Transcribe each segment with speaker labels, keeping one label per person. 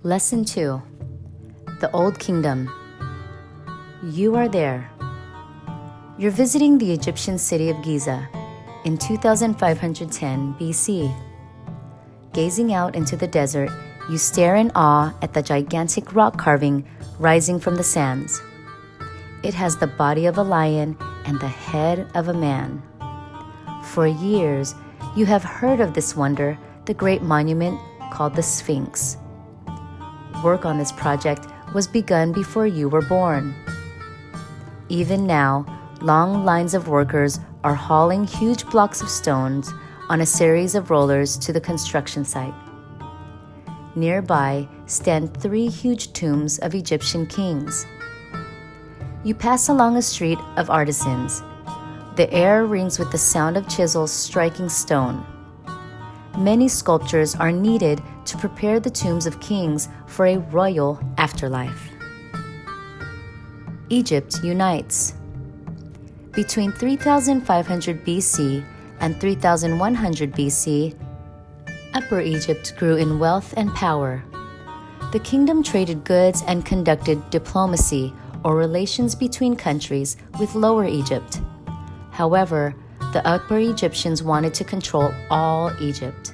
Speaker 1: Lesson 2. The Old Kingdom. You are there. You're visiting the Egyptian city of Giza in 2510 BC. Gazing out into the desert, you stare in awe at the gigantic rock carving rising from the sands. It has the body of a lion and the head of a man. For years, you have heard of this wonder, the great monument called the Sphinx. Work on this project was begun before you were born. Even now, long lines of workers are hauling huge blocks of stones on a series of rollers to the construction site. Nearby stand 3 huge tombs of Egyptian kings. You pass along a street of artisans. The air rings with the sound of chisels striking stone. Many sculptures are needed to prepare the tombs of kings for a royal afterlife. Egypt unites. Between 3500 BC and 3100 BC, Upper Egypt grew in wealth and power. The kingdom traded goods and conducted diplomacy, or relations between countries, with Lower Egypt. However, the Upper Egyptians wanted to control all Egypt.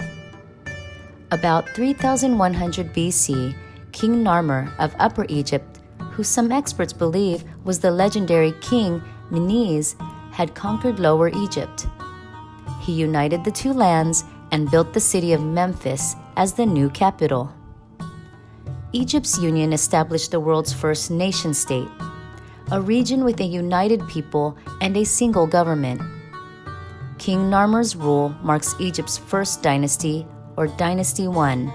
Speaker 1: About 3100 BC, King Narmer of Upper Egypt, who some experts believe was the legendary King Menes, had conquered Lower Egypt. He united the 2 lands and built the city of Memphis as the new capital. Egypt's union established the world's first nation-state, a region with a united people and a single government. King Narmer's rule marks Egypt's first dynasty, or Dynasty 1.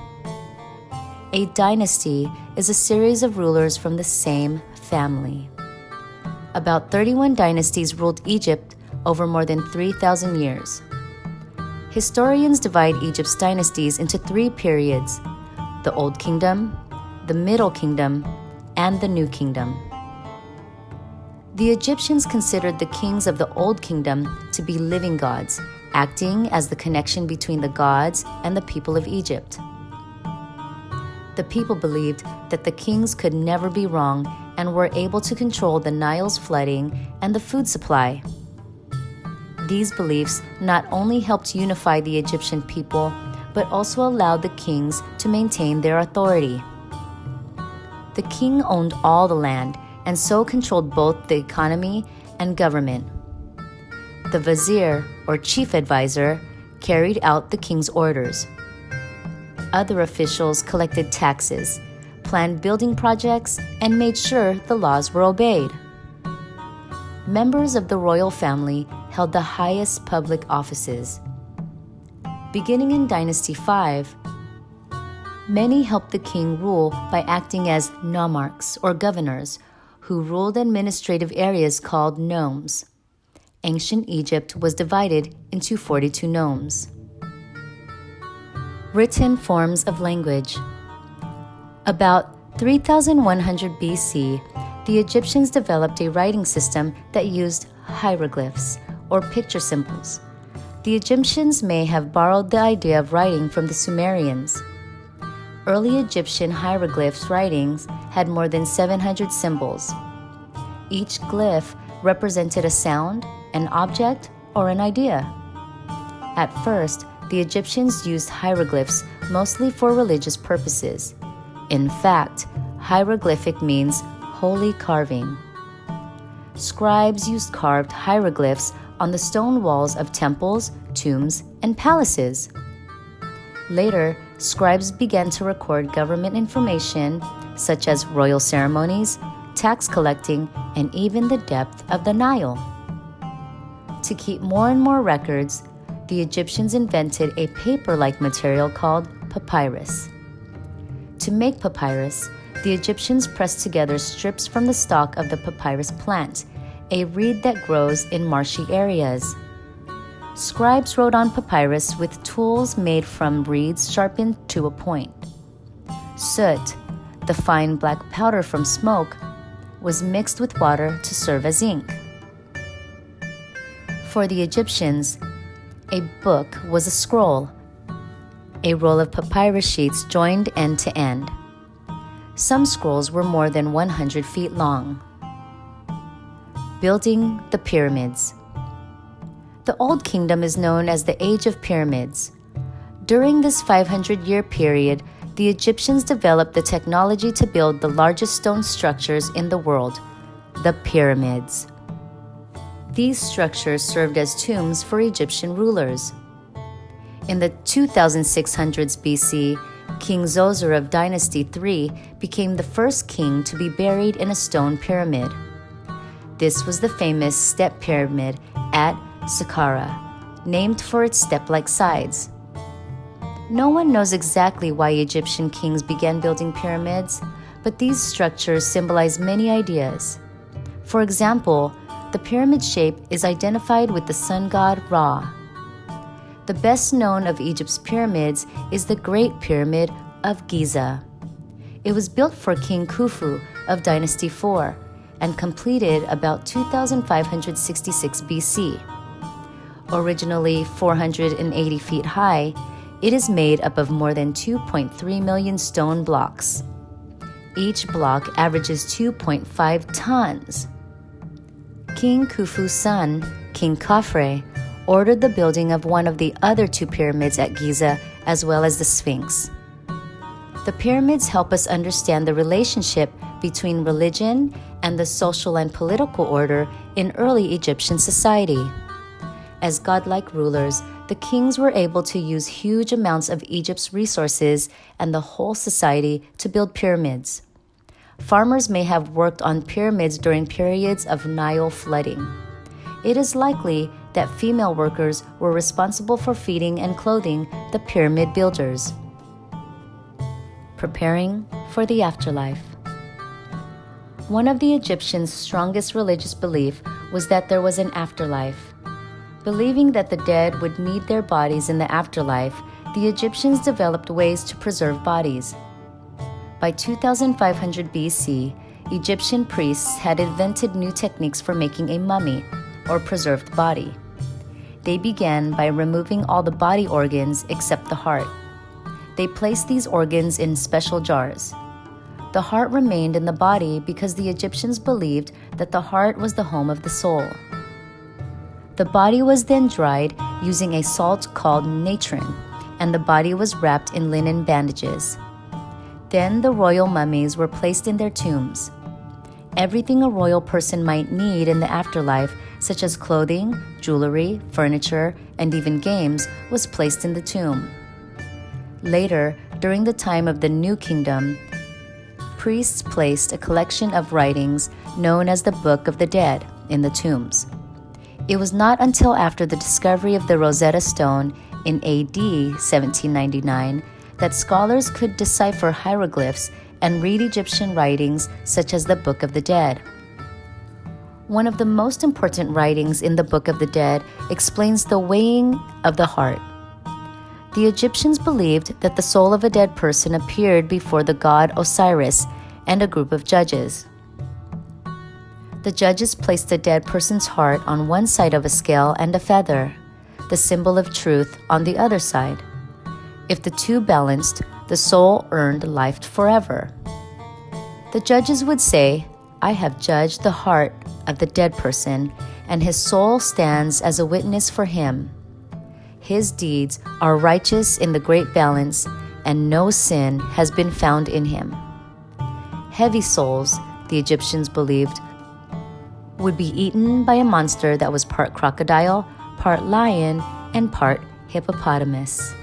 Speaker 1: A dynasty is a series of rulers from the same family. About 31 dynasties ruled Egypt over more than 3,000 years. Historians divide Egypt's dynasties into 3 periods: the Old Kingdom, the Middle Kingdom, and the New Kingdom. The Egyptians considered the kings of the Old Kingdom to be living gods, acting as the connection between the gods and the people of Egypt. The people believed that the kings could never be wrong and were able to control the Nile's flooding and the food supply. These beliefs not only helped unify the Egyptian people, but also allowed the kings to maintain their authority. The king owned all the land and so controlled both the economy and government. The vizier, or chief advisor, carried out the king's orders. Other officials collected taxes, planned building projects, and made sure the laws were obeyed. Members of the royal family held the highest public offices. Beginning in Dynasty 5, many helped the king rule by acting as nomarchs, or governors, who ruled administrative areas called nomes. Ancient Egypt was divided into 42 nomes. Written forms of language. About 3100 BC, the Egyptians developed a writing system that used hieroglyphs, or picture symbols. The Egyptians may have borrowed the idea of writing from the Sumerians. Early Egyptian hieroglyphs writings had more than 700 symbols. Each glyph represented a sound, an object, or an idea. At first, the Egyptians used hieroglyphs mostly for religious purposes. In fact, hieroglyphic means holy carving. Scribes used carved hieroglyphs on the stone walls of temples, tombs, and palaces. Later, scribes began to record government information such as royal ceremonies, tax collecting, and even the depth of the Nile. To keep more and more records, the Egyptians invented a paper-like material called papyrus. To make papyrus, the Egyptians pressed together strips from the stalk of the papyrus plant, a reed that grows in marshy areas. Scribes wrote on papyrus with tools made from reeds sharpened to a point. Soot, the fine black powder from smoke, was mixed with water to serve as ink. For the Egyptians, a book was a scroll, a roll of papyrus sheets joined end to end. Some scrolls were more than 100 feet long. Building the pyramids. The Old Kingdom is known as the Age of Pyramids. During this 500-year period, the Egyptians developed the technology to build the largest stone structures in the world, the pyramids. These structures served as tombs for Egyptian rulers. In the 2600s BC, King Zoser of Dynasty III became the first king to be buried in a stone pyramid. This was the famous step pyramid at Saqqara, named for its step-like sides. No one knows exactly why Egyptian kings began building pyramids, but these structures symbolize many ideas. For example, the pyramid shape is identified with the sun god Ra. The best known of Egypt's pyramids is the Great Pyramid of Giza. It was built for King Khufu of Dynasty IV and completed about 2566 BC. Originally 480 feet high, it is made up of more than 2.3 million stone blocks. Each block averages 2.5 tons. King Khufu's son, King Khafre, ordered the building of one of the other two pyramids at Giza, as well as the Sphinx. The pyramids help us understand the relationship between religion and the social and political order in early Egyptian society. As godlike rulers, the kings were able to use huge amounts of Egypt's resources and the whole society to build pyramids. Farmers may have worked on pyramids during periods of Nile flooding. It is likely that female workers were responsible for feeding and clothing the pyramid builders. Preparing for the afterlife. One of the Egyptians' strongest religious beliefs was that there was an afterlife. Believing that the dead would need their bodies in the afterlife, the Egyptians developed ways to preserve bodies. By 2500 BC, Egyptian priests had invented new techniques for making a mummy, or preserved body. They began by removing all the body organs except the heart. They placed these organs in special jars. The heart remained in the body because the Egyptians believed that the heart was the home of the soul. The body was then dried using a salt called natron, and the body was wrapped in linen bandages. Then the royal mummies were placed in their tombs. Everything a royal person might need in the afterlife, such as clothing, jewelry, furniture, and even games, was placed in the tomb. Later, during the time of the New Kingdom, priests placed a collection of writings known as the Book of the Dead in the tombs. It was not until after the discovery of the Rosetta Stone in AD 1799 that scholars could decipher hieroglyphs and read Egyptian writings such as the Book of the Dead. One of the most important writings in the Book of the Dead explains the weighing of the heart. The Egyptians believed that the soul of a dead person appeared before the god Osiris and a group of judges. The judges placed the dead person's heart on one side of a scale and a feather, the symbol of truth, on the other side. If the two balanced, the soul earned life forever. The judges would say, "I have judged the heart of the dead person, and his soul stands as a witness for him. His deeds are righteous in the great balance, and no sin has been found in him." Heavy souls, the Egyptians believed, would be eaten by a monster that was part crocodile, part lion, and part hippopotamus.